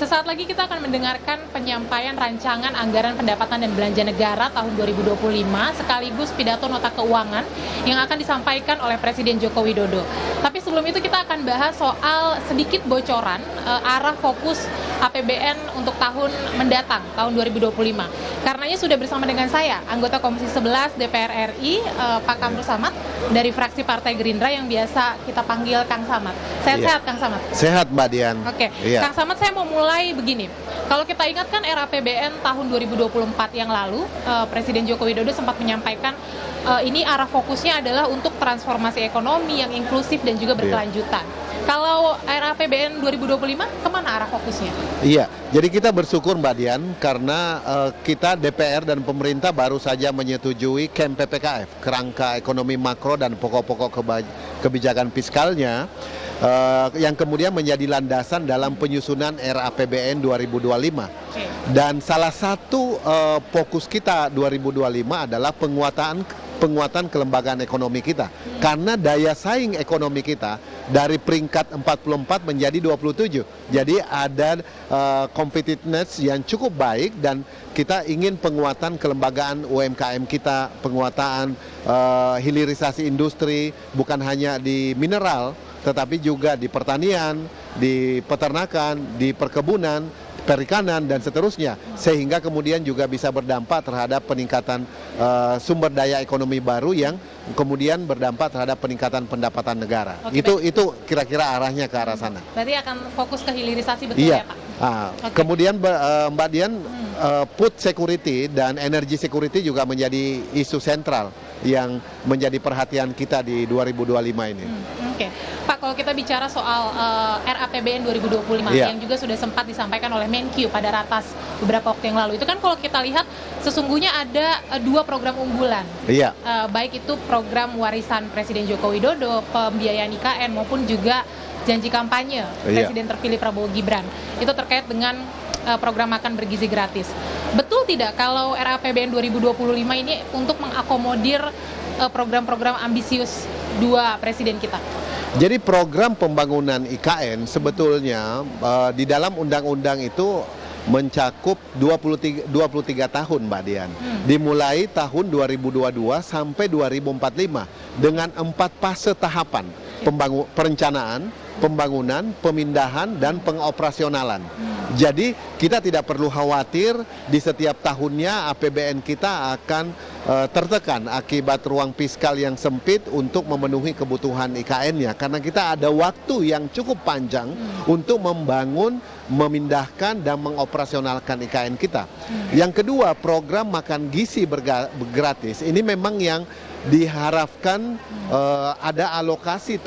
sesaat lagi kita akan mendengarkan penyampaian rancangan anggaran pendapatan dan belanja negara tahun 2025 sekaligus pidato nota keuangan yang akan disampaikan oleh Presiden Joko Widodo. Tapi sebelum itu kita akan bahas soal sedikit bocoran arah fokus APBN untuk tahun mendatang, tahun 2025. Karenanya sudah bersama dengan saya, anggota Komisi 11 DPR RI, Pak Kamru Samad, dari fraksi Partai Gerindra yang biasa kita panggil Kang Samad. Sehat-sehat, Kang Samad? Sehat, Mbak Dian. Oke, Iya. Kang Samad, saya mau mulai begini. Kalau kita ingatkan RAPBN tahun 2024 yang lalu, Presiden Joko Widodo sempat menyampaikan ini arah fokusnya adalah untuk transformasi ekonomi yang inklusif dan juga berkelanjutan. Kalau RAPBN 2025, kemana arah fokusnya? Iya, jadi kita bersyukur Mbak Dian karena kita DPR dan pemerintah baru saja menyetujui KEM PPKF, kerangka ekonomi makro dan pokok-pokok kebijakan fiskalnya, yang kemudian menjadi landasan dalam penyusunan RAPBN 2025. Dan salah satu fokus kita 2025 adalah penguatan kelembagaan ekonomi kita. Karena daya saing ekonomi kita dari peringkat 44 menjadi 27. Jadi ada competitiveness yang cukup baik dan kita ingin penguatan kelembagaan UMKM kita, penguatan hilirisasi industri bukan hanya di mineral tetapi juga di pertanian, di peternakan, di perkebunan, perikanan dan seterusnya, sehingga kemudian juga bisa berdampak terhadap peningkatan sumber daya ekonomi baru yang kemudian berdampak terhadap peningkatan pendapatan negara. Oke, itu kira-kira arahnya ke arah sana. Berarti akan fokus ke hilirisasi, betul Iya. ya, Pak? Kemudian Mbak Dian, food security dan energy security juga menjadi isu sentral yang menjadi perhatian kita di 2025 ini. Oke. Pak, kalau kita bicara soal RAPBN 2025 yang juga sudah sempat disampaikan oleh Menkyu pada ratas beberapa waktu yang lalu, itu kan kalau kita lihat sesungguhnya ada dua program unggulan. Iya. Baik itu program warisan Presiden Joko Widodo, pembiayaan IKN maupun juga janji kampanye Presiden terpilih Prabowo Gibran. Itu terkait dengan program makan bergizi gratis. Betul tidak kalau RAPBN 2025 ini untuk mengakomodir program-program ambisius dua presiden kita? Jadi program pembangunan IKN sebetulnya di dalam undang-undang itu mencakup 23 tahun, Mbak Dian. Dimulai tahun 2022 sampai 2045 dengan 4 fase tahapan. Perencanaan, pembangunan, pemindahan, dan pengoperasionalan. Jadi kita tidak perlu khawatir di setiap tahunnya APBN kita akan tertekan akibat ruang fiskal yang sempit untuk memenuhi kebutuhan IKN-nya. Karena kita ada waktu yang cukup panjang untuk membangun, memindahkan, dan mengoperasionalkan IKN kita. Yang kedua, program makan gizi gratis. Ini memang yang diharapkan ada alokasi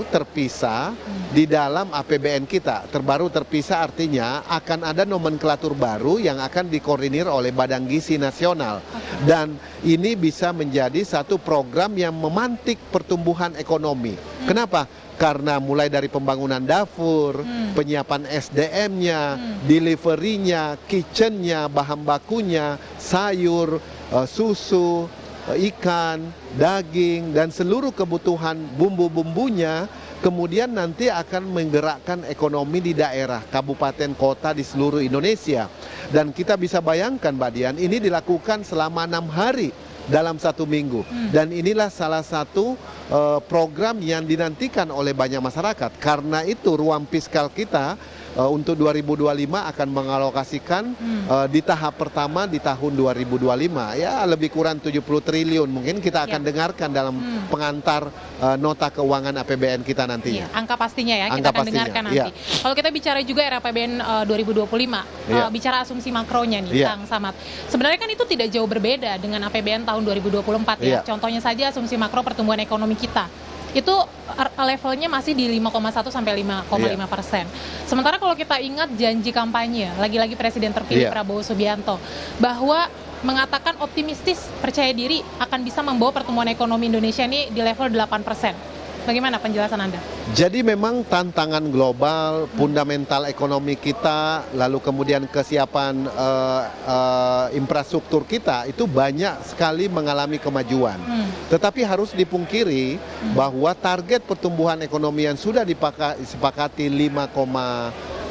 terpisah di dalam APBN kita. Terbaru terpisah artinya akan ada nomenklatur baru yang akan dikoordinir oleh Badan Gizi Nasional. Dan ini bisa menjadi satu program yang memantik pertumbuhan ekonomi. Kenapa? Karena mulai dari pembangunan dapur, penyiapan SDM-nya, delivery-nya, kitchen-nya, bahan bakunya, sayur, susu, ikan, daging, dan seluruh kebutuhan bumbu-bumbunya kemudian nanti akan menggerakkan ekonomi di daerah, kabupaten, kota di seluruh Indonesia. Dan kita bisa bayangkan, Mbak Dian, ini dilakukan selama 6 hari dalam 1 minggu. Dan inilah salah satu program yang dinantikan oleh banyak masyarakat. Karena itu ruang fiskal kita untuk 2025 akan mengalokasikan di tahap pertama di tahun 2025 ya lebih kurang 70 triliun. Mungkin kita akan dengarkan dalam pengantar nota keuangan APBN kita nantinya. Angka pastinya ya, kita akan dengarkan nanti. Kalau kita bicara juga RAPBN 2025, bicara asumsi makronya nih, Kang Samad. Sebenarnya kan itu tidak jauh berbeda dengan APBN tahun 2024 ya. Contohnya saja asumsi makro pertumbuhan ekonomi kita. Itu levelnya masih di 5,1 sampai 5,5%. Sementara kalau kita ingat janji kampanye, lagi-lagi Presiden terpilih Prabowo Subianto, bahwa mengatakan optimistis, percaya diri akan bisa membawa pertumbuhan ekonomi Indonesia ini di level 8%. Bagaimana penjelasan Anda? Jadi memang tantangan global, fundamental ekonomi kita, lalu kemudian kesiapan infrastruktur kita itu banyak sekali mengalami kemajuan. Tetapi harus dipungkiri bahwa target pertumbuhan ekonomi yang sudah disepakati 5,5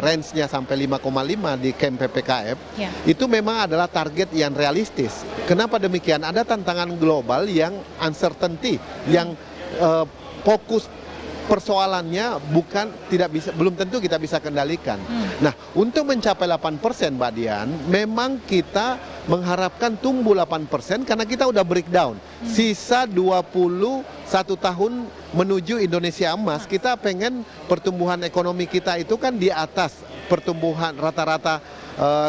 range-nya sampai 5,5 di camp PPKF, itu memang adalah target yang realistis. Kenapa demikian? Ada tantangan global yang uncertainty, yang fokus persoalannya belum tentu kita bisa kendalikan. Nah, untuk mencapai 8% Mbak Dian, memang kita mengharapkan tumbuh 8% karena kita udah breakdown. Sisa 21 tahun menuju Indonesia Emas, kita pengen pertumbuhan ekonomi kita itu kan di atas pertumbuhan rata-rata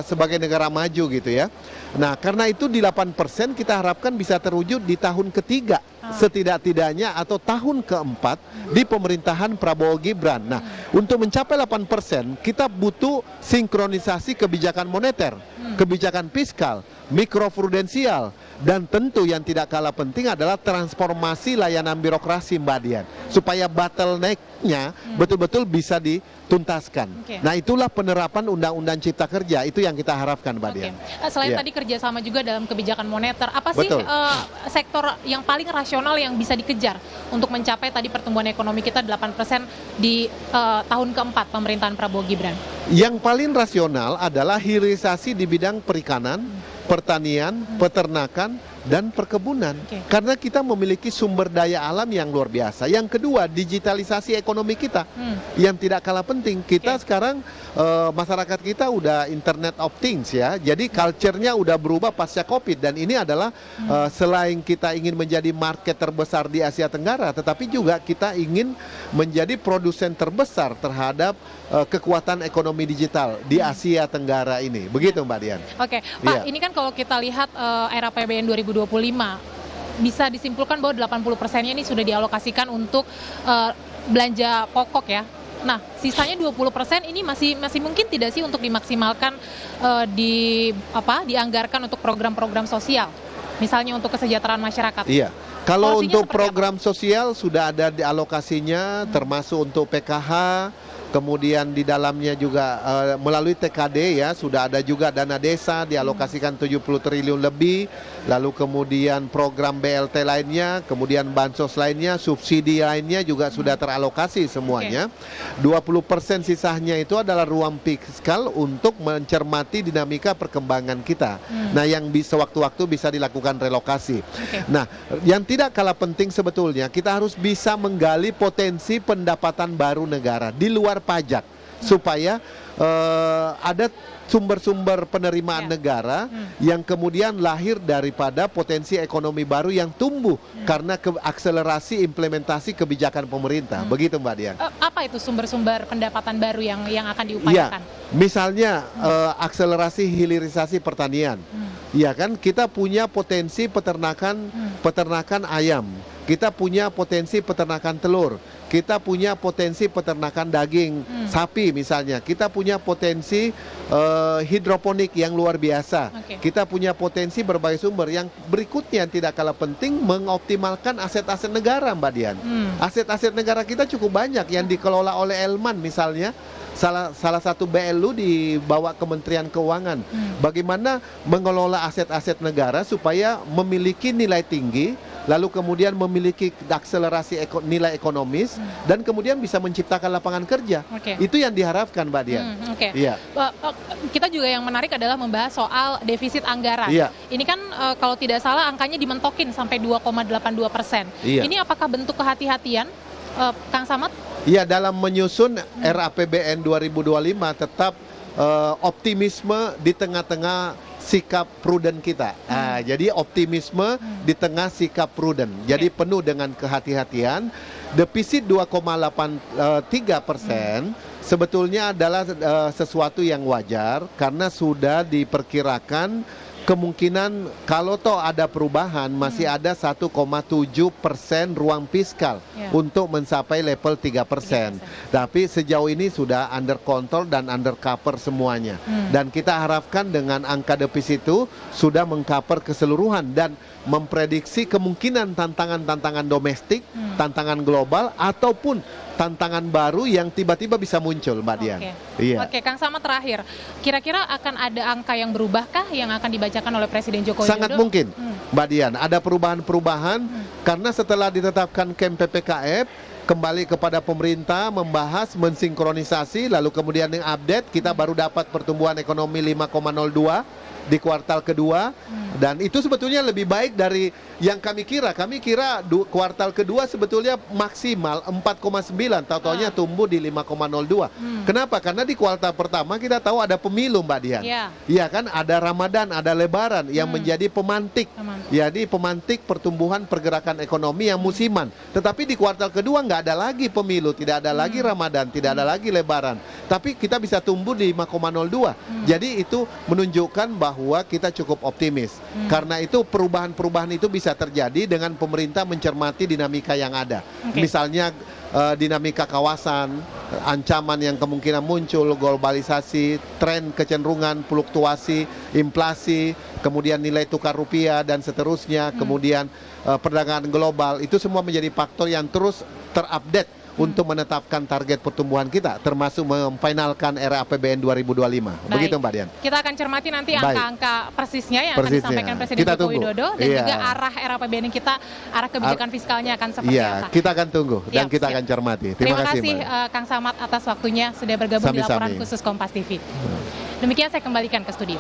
sebagai negara maju gitu ya. Nah, karena itu di 8% kita harapkan bisa terwujud di tahun ketiga setidak-tidaknya atau tahun keempat di pemerintahan Prabowo Gibran. Nah, untuk mencapai 8% kita butuh sinkronisasi kebijakan moneter, kebijakan fiskal, mikroprudensial, dan tentu yang tidak kalah penting adalah transformasi layanan birokrasi Mbak Dian, supaya bottleneck-nya betul-betul bisa dituntaskan. Nah, itulah penerapan Undang-Undang Cipta Kerja, itu yang kita harapkan Mbak Dian. Selain tadi kerjasama juga dalam kebijakan moneter, apa sih sektor yang paling rasional yang bisa dikejar untuk mencapai tadi pertumbuhan ekonomi kita 8% di tahun keempat pemerintahan Prabowo Gibran? Yang paling rasional adalah hilirisasi di bidang perikanan, pertanian, peternakan, dan perkebunan. Karena kita memiliki sumber daya alam yang luar biasa. Yang kedua, digitalisasi ekonomi kita yang tidak kalah penting. Kita sekarang masyarakat kita udah Internet of Things ya. Jadi culture-nya udah berubah pasca Covid, dan ini adalah selain kita ingin menjadi market terbesar di Asia Tenggara, tetapi juga kita ingin menjadi produsen terbesar terhadap kekuatan ekonomi digital di Asia Tenggara ini. Begitu Mbak Dian. Oke, Pak, ini kan kalau kita lihat era APBN 2025 bisa disimpulkan bahwa 80%-nya ini sudah dialokasikan untuk belanja pokok ya. Nah, sisanya 20% ini masih mungkin tidak sih untuk dimaksimalkan dianggarkan untuk program-program sosial, misalnya untuk kesejahteraan masyarakat. Iya. Kalau untuk program sosial sudah ada di alokasinya, termasuk untuk PKH. Kemudian di dalamnya juga melalui TKD ya, sudah ada juga dana desa dialokasikan 70 triliun lebih. Lalu kemudian program BLT lainnya, kemudian bansos lainnya, subsidi lainnya juga sudah teralokasi semuanya. 20% sisanya itu adalah ruang fiskal untuk mencermati dinamika perkembangan kita. Nah, yang bisa waktu-waktu bisa dilakukan relokasi. Nah, yang tidak kalah penting sebetulnya kita harus bisa menggali potensi pendapatan baru negara di luar pajak, supaya ada sumber-sumber penerimaan negara yang kemudian lahir daripada potensi ekonomi baru yang tumbuh karena akselerasi implementasi kebijakan pemerintah. Begitu Mbak Dian. Apa itu sumber-sumber pendapatan baru yang akan diupayakan? Misalnya akselerasi hilirisasi pertanian. Ya kan, kita punya potensi peternakan ayam. Kita punya potensi peternakan telur, kita punya potensi peternakan daging sapi misalnya, kita punya potensi hidroponik yang luar biasa, kita punya potensi berbagai sumber. Yang berikutnya yang tidak kalah penting, mengoptimalkan aset-aset negara Mbak Dian. Aset-aset negara kita cukup banyak yang dikelola oleh Elman misalnya. Salah satu BLU di bawah Kementerian Keuangan. Bagaimana mengelola aset-aset negara supaya memiliki nilai tinggi, lalu kemudian memiliki akselerasi nilai ekonomis, dan kemudian bisa menciptakan lapangan kerja. Itu yang diharapkan Mbak Dian. Kita juga yang menarik adalah membahas soal defisit anggaran. Ini kan kalau tidak salah angkanya dimentokin sampai 2,82%. Ini apakah bentuk kehati-hatian, Kang Samad? Iya, dalam menyusun RAPBN 2025 tetap optimisme di tengah-tengah sikap prudent kita. Jadi optimisme di tengah sikap prudent. Jadi penuh dengan kehati-hatian. Defisit 2,83% sebetulnya adalah sesuatu yang wajar karena sudah diperkirakan kemungkinan kalau toh ada perubahan masih ada 1,7% ruang fiskal untuk mencapai level 3%. Tapi sejauh ini sudah under control dan under cover semuanya. Dan kita harapkan dengan angka defisit itu sudah mengcover keseluruhan dan memprediksi kemungkinan tantangan-tantangan domestik, tantangan global ataupun tantangan baru yang tiba-tiba bisa muncul, Mbak Dian. Oke, Kang Samad terakhir, kira-kira akan ada angka yang berubahkah yang akan dibacakan oleh Presiden Joko Widodo? Sangat mungkin, Mbak Dian. Ada perubahan-perubahan karena setelah ditetapkan camp PPKF, kembali kepada pemerintah, membahas, mensinkronisasi, lalu kemudian yang update, kita baru dapat pertumbuhan ekonomi 5,02 di kuartal kedua, dan itu sebetulnya lebih baik dari yang kami kira. Kami kira kuartal kedua sebetulnya maksimal 4,9, tahu-taunya tumbuh di 5,02. Kenapa? Karena di kuartal pertama kita tahu ada pemilu, Mbak Dian. Iya kan, ada Ramadan, ada Lebaran yang menjadi pemantik. Jadi pemantik pertumbuhan pergerakan ekonomi yang musiman. Tetapi di kuartal kedua nggak ada lagi pemilu, tidak ada lagi Ramadan, tidak ada lagi Lebaran. Tapi kita bisa tumbuh di 5,02. Jadi itu menunjukkan bahwa kita cukup optimis. Karena itu perubahan-perubahan itu bisa terjadi dengan pemerintah mencermati dinamika yang ada. Misalnya dinamika kawasan, ancaman yang kemungkinan muncul, globalisasi, tren kecenderungan fluktuasi, inflasi, kemudian nilai tukar rupiah dan seterusnya, kemudian perdagangan global, itu semua menjadi faktor yang terus terupdate untuk menetapkan target pertumbuhan kita, termasuk memfinalkan era APBN 2025. Begitu Mbak Dian. Kita akan cermati nanti angka-angka persisnya yang akan disampaikan Presiden Joko Widodo, dan juga arah era APBN kita, arah kebijakan fiskalnya akan seperti apa. Kita akan tunggu dan kita akan cermati. Terima kasih Kang Samad atas waktunya sudah bergabung di laporan khusus Kompas TV. Demikian saya kembalikan ke studio.